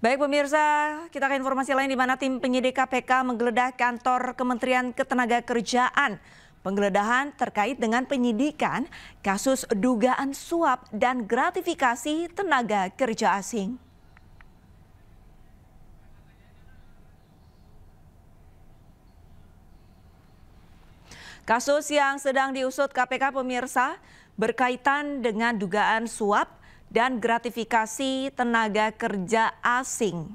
Baik pemirsa, kita ke informasi lain di mana tim penyidik KPK menggeledah kantor Kementerian Ketenagakerjaan. Penggeledahan terkait dengan penyidikan kasus dugaan suap dan gratifikasi tenaga kerja asing. Kasus yang sedang diusut KPK pemirsa berkaitan dengan dugaan suap dan gratifikasi tenaga kerja asing.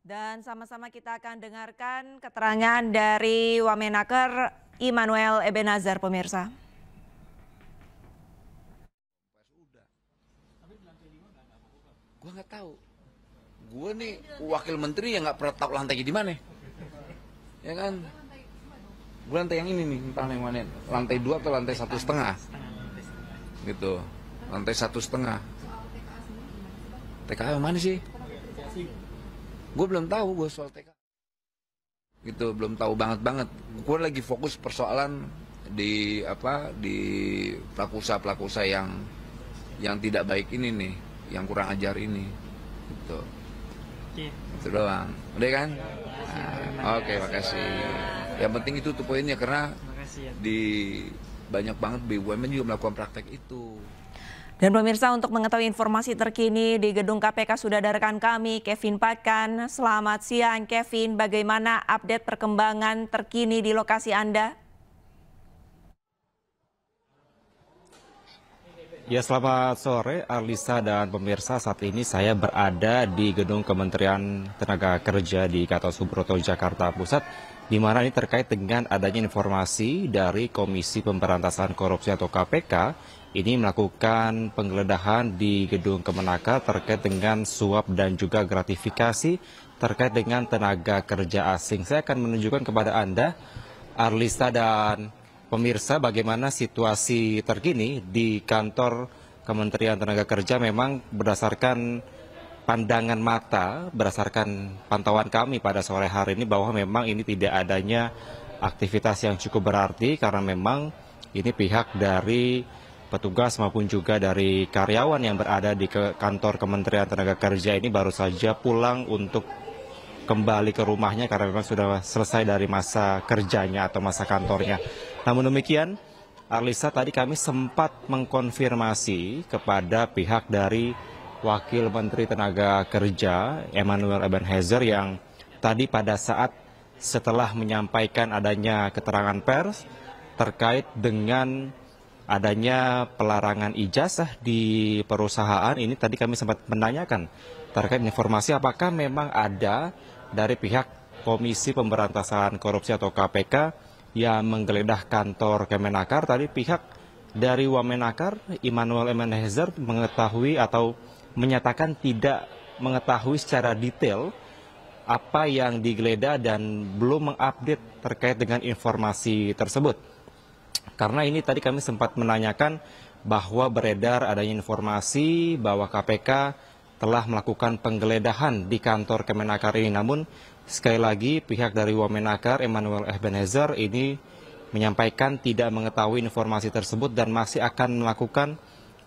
Dan sama-sama kita akan dengarkan keterangan dari Wamenaker Immanuel Ebenezer pemirsa. Gua nggak tahu. Gue nih wakil menteri yang nggak pernah tahu lantainya di mana, ya kan? Gue lantai yang ini nih, entah yang mana, lantai 2 atau lantai 1,5, gitu, lantai 1,5. TKA mana sih? Gue belum tahu gue soal TKA, gitu, belum tahu banget. Gue lagi fokus persoalan di pelaku usaha yang tidak baik ini nih, yang kurang ajar ini, gitu. Itu doang, udah kan? Nah, oke, makasih. Yang penting itu tuh poinnya, karena di banyak banget BUMN juga melakukan praktek itu. Dan pemirsa, untuk mengetahui informasi terkini di gedung KPK sudah ada rekan kami Kevin Pakan. Selamat siang Kevin, bagaimana update perkembangan terkini di lokasi Anda? Ya, selamat sore Arlisa dan pemirsa. Saat ini saya berada di gedung Kementerian Tenaga Kerja di Gatot Subroto, Jakarta Pusat, di mana ini terkait dengan adanya informasi dari Komisi Pemberantasan Korupsi atau KPK ini melakukan penggeledahan di gedung Kemenaker terkait dengan suap dan juga gratifikasi terkait dengan tenaga kerja asing. Saya akan menunjukkan kepada Anda, Arlisa dan pemirsa, bagaimana situasi terkini di kantor Kementerian Tenaga Kerja. Memang berdasarkan pandangan mata, berdasarkan pantauan kami pada sore hari ini, bahwa memang ini tidak adanya aktivitas yang cukup berarti, karena memang ini pihak dari petugas maupun juga dari karyawan yang berada di kantor Kementerian Tenaga Kerja ini baru saja pulang untuk kembali ke rumahnya karena memang sudah selesai dari masa kerjanya atau masa kantornya. Namun demikian, Arlisa, tadi kami sempat mengkonfirmasi kepada pihak dari Wakil Menteri Tenaga Kerja Immanuel Ebenezer yang tadi pada saat setelah menyampaikan adanya keterangan pers terkait dengan adanya pelarangan ijazah di perusahaan ini, tadi kami sempat menanyakan terkait informasi apakah memang ada dari pihak Komisi Pemberantasan Korupsi atau KPK yang menggeledah kantor Kemenaker. Tadi pihak dari Wamenaker Immanuel Ebenezer mengetahui atau menyatakan tidak mengetahui secara detail apa yang digeledah dan belum mengupdate terkait dengan informasi tersebut. Karena ini tadi kami sempat menanyakan bahwa beredar adanya informasi bahwa KPK telah melakukan penggeledahan di kantor Kemenaker ini. Namun sekali lagi pihak dari Wamenaker Immanuel Ebenezer ini menyampaikan tidak mengetahui informasi tersebut dan masih akan melakukan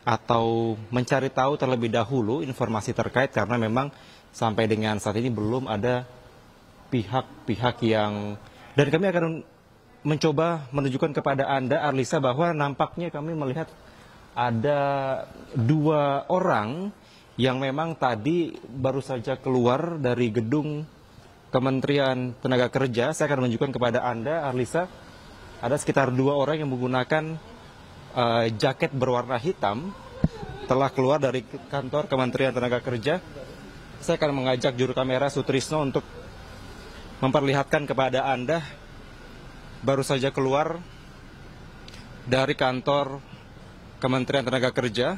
atau mencari tahu terlebih dahulu informasi terkait, karena memang sampai dengan saat ini belum ada pihak-pihak yang, dan kami akan mencoba menunjukkan kepada Anda, Arlisa, bahwa nampaknya kami melihat ada 2 orang yang memang tadi baru saja keluar dari gedung Kementerian Tenaga Kerja. Saya akan menunjukkan kepada Anda, Arlisa, ada sekitar 2 orang yang menggunakan jaket berwarna hitam telah keluar dari kantor Kementerian Tenaga Kerja. Saya akan mengajak juru kamera Sutrisno untuk memperlihatkan kepada Anda, baru saja keluar dari kantor Kementerian Tenaga Kerja.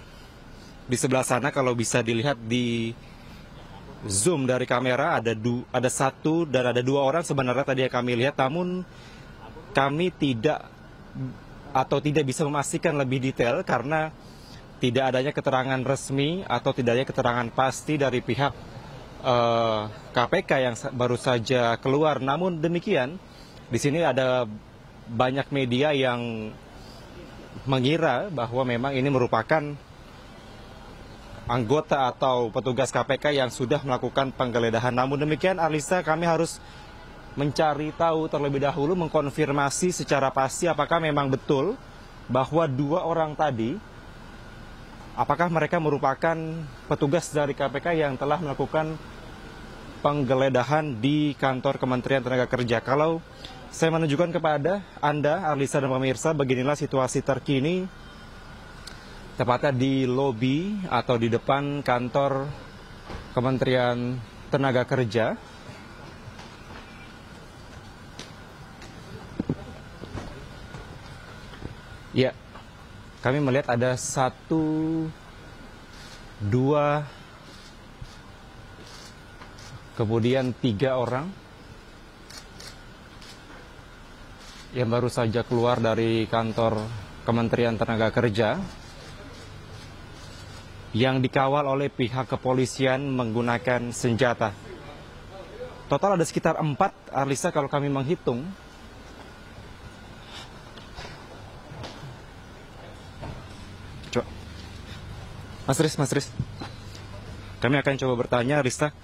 Di sebelah sana kalau bisa dilihat di zoom dari kamera ada 1 dan ada 2 orang sebenarnya tadi yang kami lihat, namun kami tidak bisa memastikan lebih detail karena tidak adanya keterangan resmi atau tidak adanya keterangan pasti dari pihak KPK yang baru saja keluar. Namun demikian, di sini ada banyak media yang mengira bahwa memang ini merupakan anggota atau petugas KPK yang sudah melakukan penggeledahan. Namun demikian, Arlisa, kami harus mencari tahu terlebih dahulu, mengkonfirmasi secara pasti apakah memang betul bahwa 2 orang tadi, apakah mereka merupakan petugas dari KPK yang telah melakukan penggeledahan di kantor Kementerian Tenaga Kerja. Kalau saya menunjukkan kepada Anda, Arlisa dan pemirsa, beginilah situasi terkini tepatnya di lobi atau di depan kantor Kementerian Tenaga Kerja. Ya, kami melihat ada 1, 2, kemudian 3 orang yang baru saja keluar dari kantor Kementerian Tenaga Kerja yang dikawal oleh pihak kepolisian menggunakan senjata. Total ada sekitar 4, Arlisa, kalau kami menghitung. Coba. Mas Riz. Kami akan coba bertanya, Arlisa.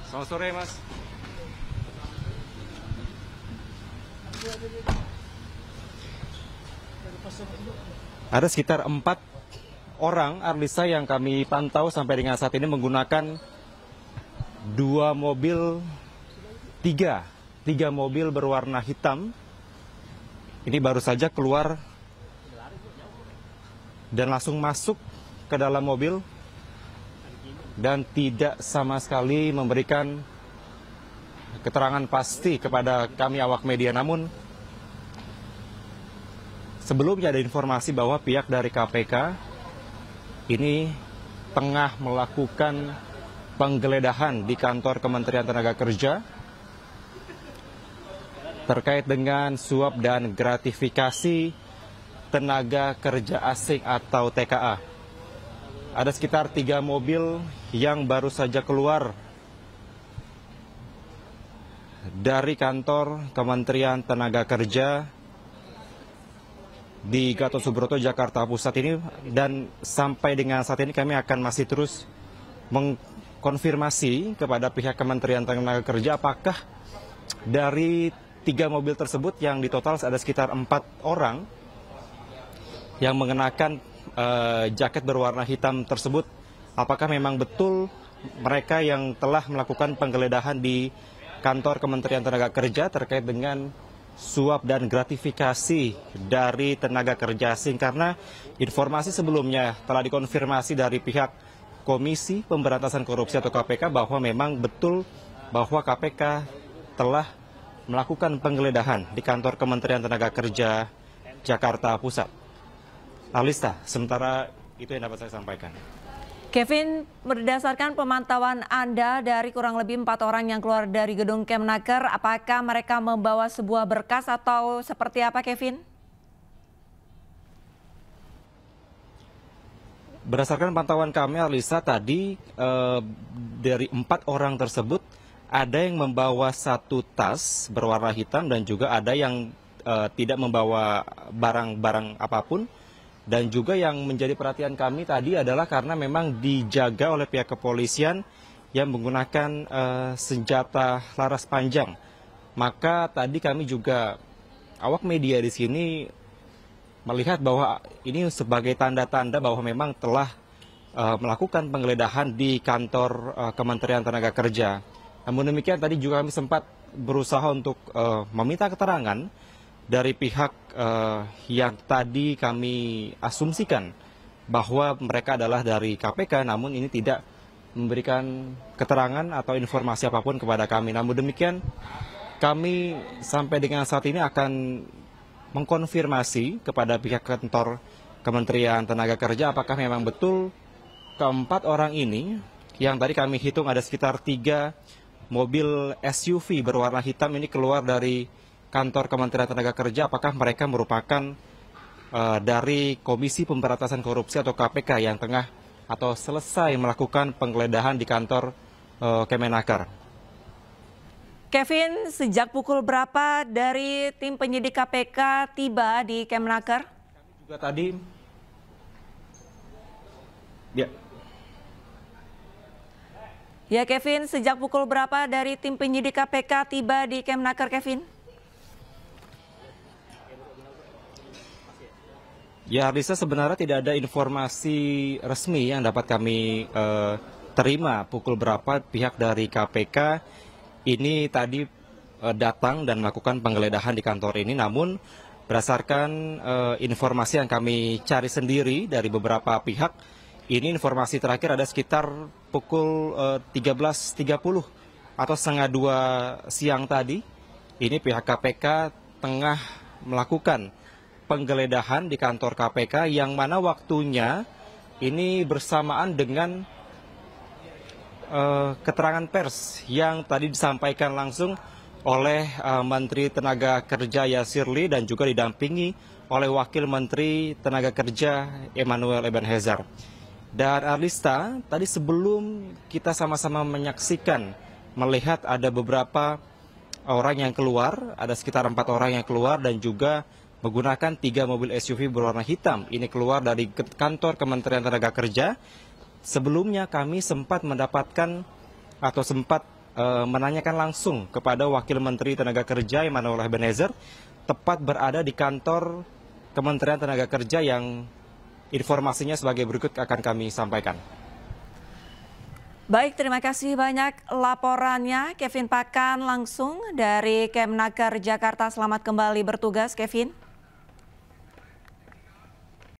Selamat sore, Mas. Ada sekitar 4 orang, Arlisa, yang kami pantau sampai dengan saat ini menggunakan 2 mobil, 3 mobil berwarna hitam. Ini baru saja keluar dan langsung masuk ke dalam mobil dan tidak sama sekali memberikan keterangan pasti kepada kami awak media. Namun sebelumnya ada informasi bahwa pihak dari KPK ini tengah melakukan penggeledahan di kantor Kementerian Tenaga Kerja terkait dengan suap dan gratifikasi tenaga kerja asing atau TKA. Ada sekitar 3 mobil yang baru saja keluar dari kantor Kementerian Tenaga Kerja di Gatot Subroto, Jakarta Pusat ini, dan sampai dengan saat ini kami akan masih terus mengkonfirmasi kepada pihak Kementerian Tenaga Kerja apakah dari 3 mobil tersebut yang di total ada sekitar 4 orang yang mengenakan jaket berwarna hitam tersebut, apakah memang betul mereka yang telah melakukan penggeledahan di kantor Kementerian Tenaga Kerja terkait dengan suap dan gratifikasi dari tenaga kerja asing, karena informasi sebelumnya telah dikonfirmasi dari pihak Komisi Pemberantasan Korupsi atau KPK bahwa memang betul bahwa KPK telah melakukan penggeledahan di kantor Kementerian Tenaga Kerja Jakarta Pusat. Arlisa, sementara itu yang dapat saya sampaikan. Kevin, berdasarkan pemantauan Anda dari kurang lebih 4 orang yang keluar dari gedung Kemnaker, apakah mereka membawa sebuah berkas atau seperti apa, Kevin? Berdasarkan pantauan kami, Arlisa, tadi dari 4 orang tersebut ada yang membawa 1 tas berwarna hitam dan juga ada yang tidak membawa barang-barang apapun. Dan juga yang menjadi perhatian kami tadi adalah karena memang dijaga oleh pihak kepolisian yang menggunakan senjata laras panjang. Maka tadi kami juga awak media di sini melihat bahwa ini sebagai tanda-tanda bahwa memang telah melakukan penggeledahan di kantor Kementerian Tenaga Kerja. Namun demikian tadi juga kami sempat berusaha untuk meminta keterangan dari pihak yang tadi kami asumsikan bahwa mereka adalah dari KPK, namun ini tidak memberikan keterangan atau informasi apapun kepada kami. Namun demikian, kami sampai dengan saat ini akan mengkonfirmasi kepada pihak kantor Kementerian Tenaga Kerja apakah memang betul keempat orang ini, yang tadi kami hitung ada sekitar 3 mobil SUV berwarna hitam ini keluar dari kantor Kementerian Tenaga Kerja, apakah mereka merupakan dari Komisi Pemberantasan Korupsi atau KPK yang tengah atau selesai melakukan penggeledahan di kantor Kemenaker. Kevin, sejak pukul berapa dari tim penyidik KPK tiba di Kemenaker? Juga tadi, ya. Ya Kevin, sejak pukul berapa dari tim penyidik KPK tiba di Kemenaker, Kevin? Ya, Arlisa, sebenarnya tidak ada informasi resmi yang dapat kami terima pukul berapa pihak dari KPK ini tadi datang dan melakukan penggeledahan di kantor ini. Namun berdasarkan informasi yang kami cari sendiri dari beberapa pihak, ini informasi terakhir ada sekitar pukul 13.30 atau setengah 2 siang tadi. Ini pihak KPK tengah melakukan penggeledahan di kantor KPK yang mana waktunya ini bersamaan dengan keterangan pers yang tadi disampaikan langsung oleh Menteri Tenaga Kerja Yasirli dan juga didampingi oleh Wakil Menteri Tenaga Kerja Emmanuel Ebenhezer. Dan Arlista, tadi sebelum kita sama-sama menyaksikan, melihat ada beberapa orang yang keluar, ada sekitar 4 orang yang keluar dan juga menggunakan 3 mobil SUV berwarna hitam. Ini keluar dari kantor Kementerian Tenaga Kerja. Sebelumnya kami sempat mendapatkan atau sempat menanyakan langsung kepada Wakil Menteri Tenaga Kerja Emmanuel Ebenhezer, tepat berada di kantor Kementerian Tenaga Kerja yang informasinya sebagai berikut akan kami sampaikan. Baik, terima kasih banyak laporannya Kevin Pakan langsung dari Kemenaker Jakarta. Selamat kembali bertugas, Kevin.